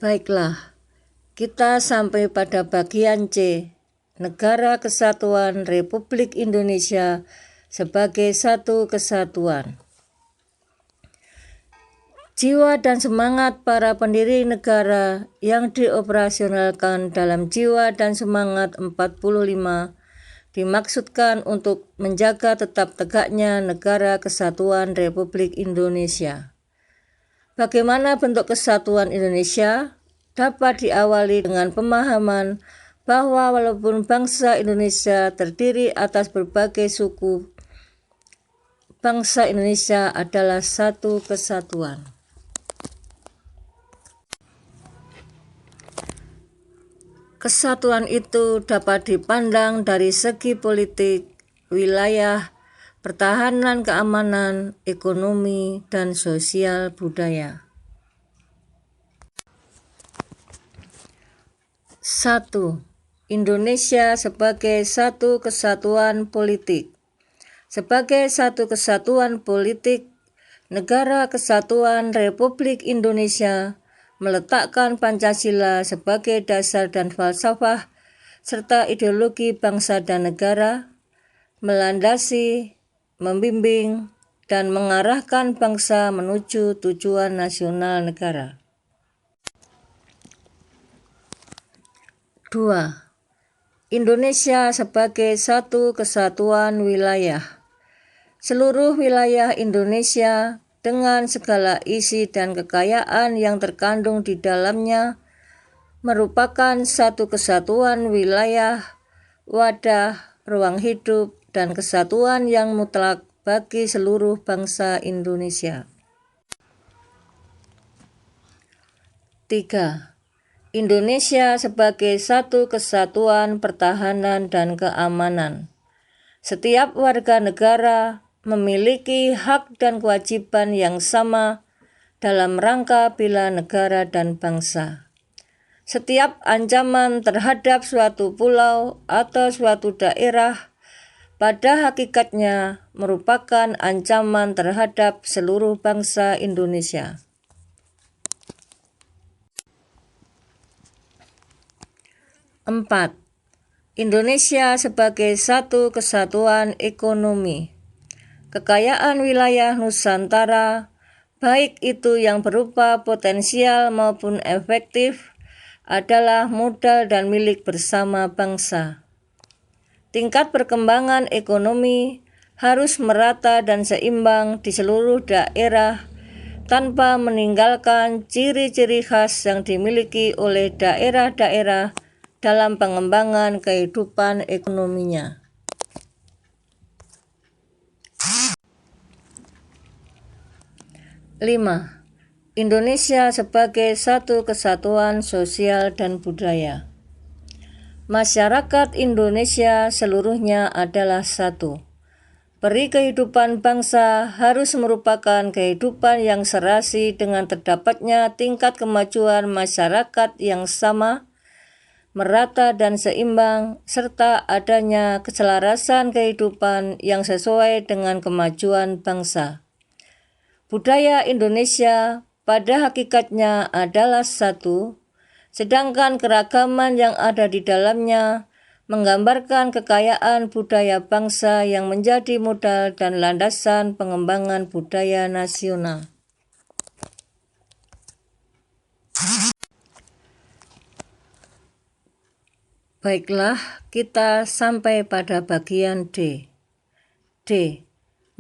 Baiklah, kita sampai pada bagian C, Negara Kesatuan Republik Indonesia sebagai satu kesatuan. Jiwa dan semangat para pendiri negara yang dioperasionalkan dalam Jiwa dan Semangat 45 dimaksudkan untuk menjaga tetap tegaknya Negara Kesatuan Republik Indonesia. Bagaimana bentuk kesatuan Indonesia? Dapat diawali dengan pemahaman bahwa walaupun bangsa Indonesia terdiri atas berbagai suku, bangsa Indonesia adalah satu kesatuan. Kesatuan itu dapat dipandang dari segi politik, wilayah, pertahanan, keamanan, ekonomi, dan sosial budaya. 1. Indonesia sebagai satu kesatuan politik. Sebagai satu kesatuan politik, Negara Kesatuan Republik Indonesia meletakkan Pancasila sebagai dasar dan falsafah serta ideologi bangsa dan negara, melandasi, membimbing, dan mengarahkan bangsa menuju tujuan nasional negara. 2. Indonesia sebagai satu kesatuan wilayah. Seluruh wilayah Indonesia dengan segala isi dan kekayaan yang terkandung di dalamnya merupakan satu kesatuan wilayah, wadah, ruang hidup, dan kesatuan yang mutlak bagi seluruh bangsa Indonesia. 3. Indonesia sebagai satu kesatuan pertahanan dan keamanan. Setiap warga negara memiliki hak dan kewajiban yang sama dalam rangka bela negara dan bangsa. Setiap ancaman terhadap suatu pulau atau suatu daerah pada hakikatnya merupakan ancaman terhadap seluruh bangsa Indonesia. 4. Indonesia sebagai satu kesatuan ekonomi. Kekayaan wilayah Nusantara, baik itu yang berupa potensial maupun efektif, adalah modal dan milik bersama bangsa. Tingkat perkembangan ekonomi harus merata dan seimbang di seluruh daerah tanpa meninggalkan ciri-ciri khas yang dimiliki oleh daerah-daerah dalam pengembangan kehidupan ekonominya. 5. Indonesia sebagai satu kesatuan sosial dan budaya. Masyarakat Indonesia seluruhnya adalah satu. Peri kehidupan bangsa harus merupakan kehidupan yang serasi dengan terdapatnya tingkat kemajuan masyarakat yang sama, merata dan seimbang, serta adanya keselarasan kehidupan yang sesuai dengan kemajuan bangsa. Budaya Indonesia pada hakikatnya adalah satu, sedangkan keragaman yang ada di dalamnya menggambarkan kekayaan budaya bangsa yang menjadi modal dan landasan pengembangan budaya nasional. Baiklah, kita sampai pada bagian D. D.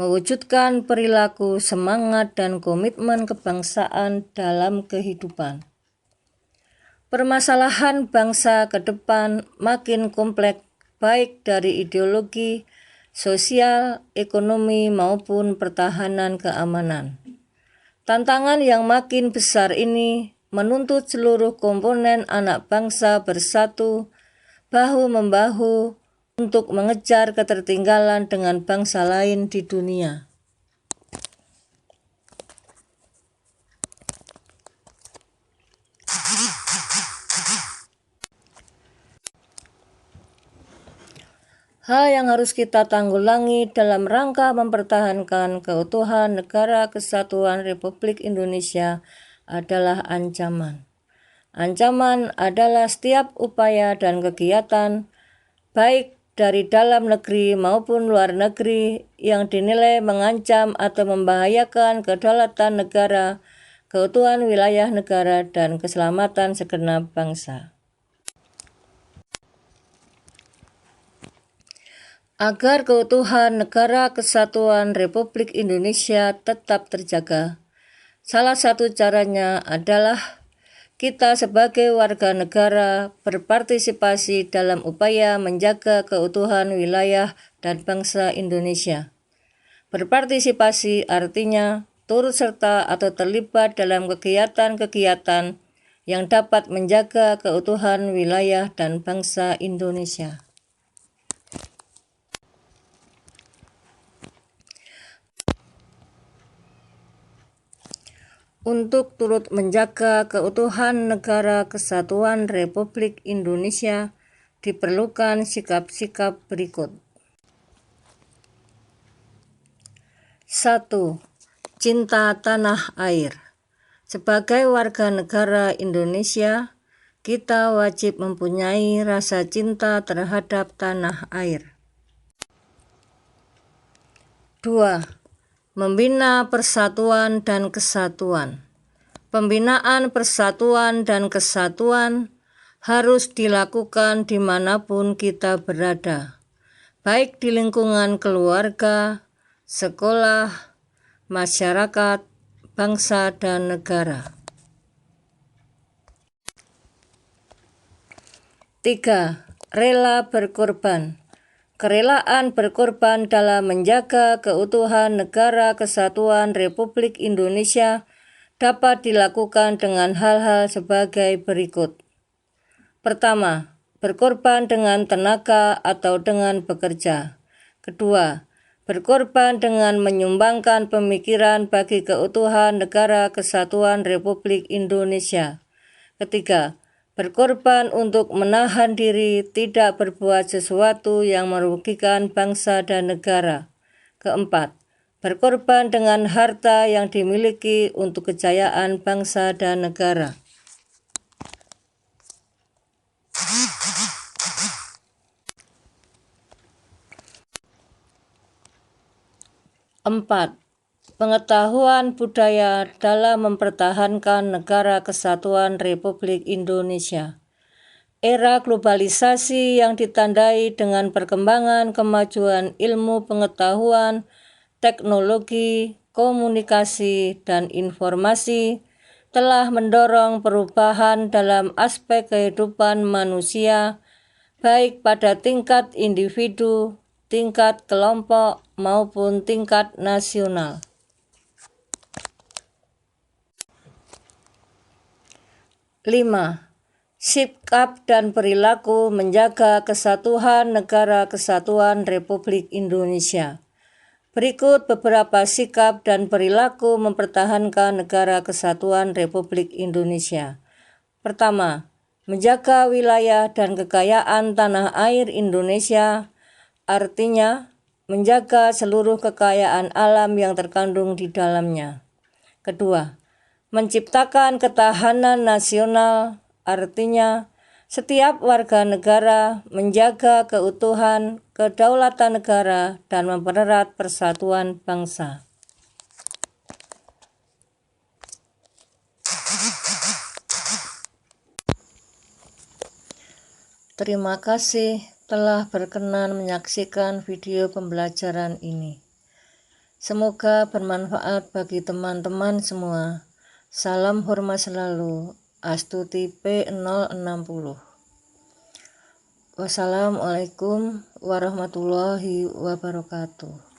Mewujudkan perilaku, semangat, dan komitmen kebangsaan dalam kehidupan. Permasalahan bangsa ke depan makin kompleks, baik dari ideologi, sosial, ekonomi, maupun pertahanan keamanan. Tantangan yang makin besar ini menuntut seluruh komponen anak bangsa bersatu, bahu-membahu, untuk mengejar ketertinggalan dengan bangsa lain di dunia. Hal yang harus kita tanggulangi dalam rangka mempertahankan keutuhan Negara Kesatuan Republik Indonesia adalah ancaman. Ancaman adalah setiap upaya dan kegiatan, baik dari dalam negeri maupun luar negeri, yang dinilai mengancam atau membahayakan kedaulatan negara, keutuhan wilayah negara, dan keselamatan segenap bangsa. Agar keutuhan Negara Kesatuan Republik Indonesia tetap terjaga, salah satu caranya adalah kita sebagai warga negara berpartisipasi dalam upaya menjaga keutuhan wilayah dan bangsa Indonesia. Berpartisipasi artinya turut serta atau terlibat dalam kegiatan-kegiatan yang dapat menjaga keutuhan wilayah dan bangsa Indonesia. Untuk turut menjaga keutuhan Negara Kesatuan Republik Indonesia, diperlukan sikap-sikap berikut. 1. Cinta tanah air. Sebagai warga negara Indonesia, kita wajib mempunyai rasa cinta terhadap tanah air. 2. Membina persatuan dan kesatuan. Pembinaan persatuan dan kesatuan harus dilakukan dimanapun kita berada, baik di lingkungan keluarga, sekolah, masyarakat, bangsa, dan negara. 3. Rela berkorban. Kerelaan berkorban dalam menjaga keutuhan Negara Kesatuan Republik Indonesia dapat dilakukan dengan hal-hal sebagai berikut. Pertama, berkorban dengan tenaga atau dengan bekerja. Kedua, berkorban dengan menyumbangkan pemikiran bagi keutuhan Negara Kesatuan Republik Indonesia. Ketiga, berkorban untuk menahan diri tidak berbuat sesuatu yang merugikan bangsa dan negara. Keempat, berkorban dengan harta yang dimiliki untuk kejayaan bangsa dan negara. Empat, pengetahuan budaya dalam mempertahankan Negara Kesatuan Republik Indonesia. Era globalisasi yang ditandai dengan perkembangan kemajuan ilmu pengetahuan, teknologi, komunikasi, dan informasi telah mendorong perubahan dalam aspek kehidupan manusia, baik pada tingkat individu, tingkat kelompok, maupun tingkat nasional. 5. Sikap dan perilaku menjaga kesatuan Negara Kesatuan Republik Indonesia. Berikut beberapa sikap dan perilaku mempertahankan Negara Kesatuan Republik Indonesia. Pertama, menjaga wilayah dan kekayaan tanah air Indonesia, artinya menjaga seluruh kekayaan alam yang terkandung di dalamnya. Kedua, menciptakan ketahanan nasional, artinya setiap warga negara menjaga keutuhan, kedaulatan negara, dan mempererat persatuan bangsa. Terima kasih telah berkenan menyaksikan video pembelajaran ini. Semoga bermanfaat bagi teman-teman semua. Salam hormat selalu. Astuti P060. Wassalamualaikum warahmatullahi wabarakatuh.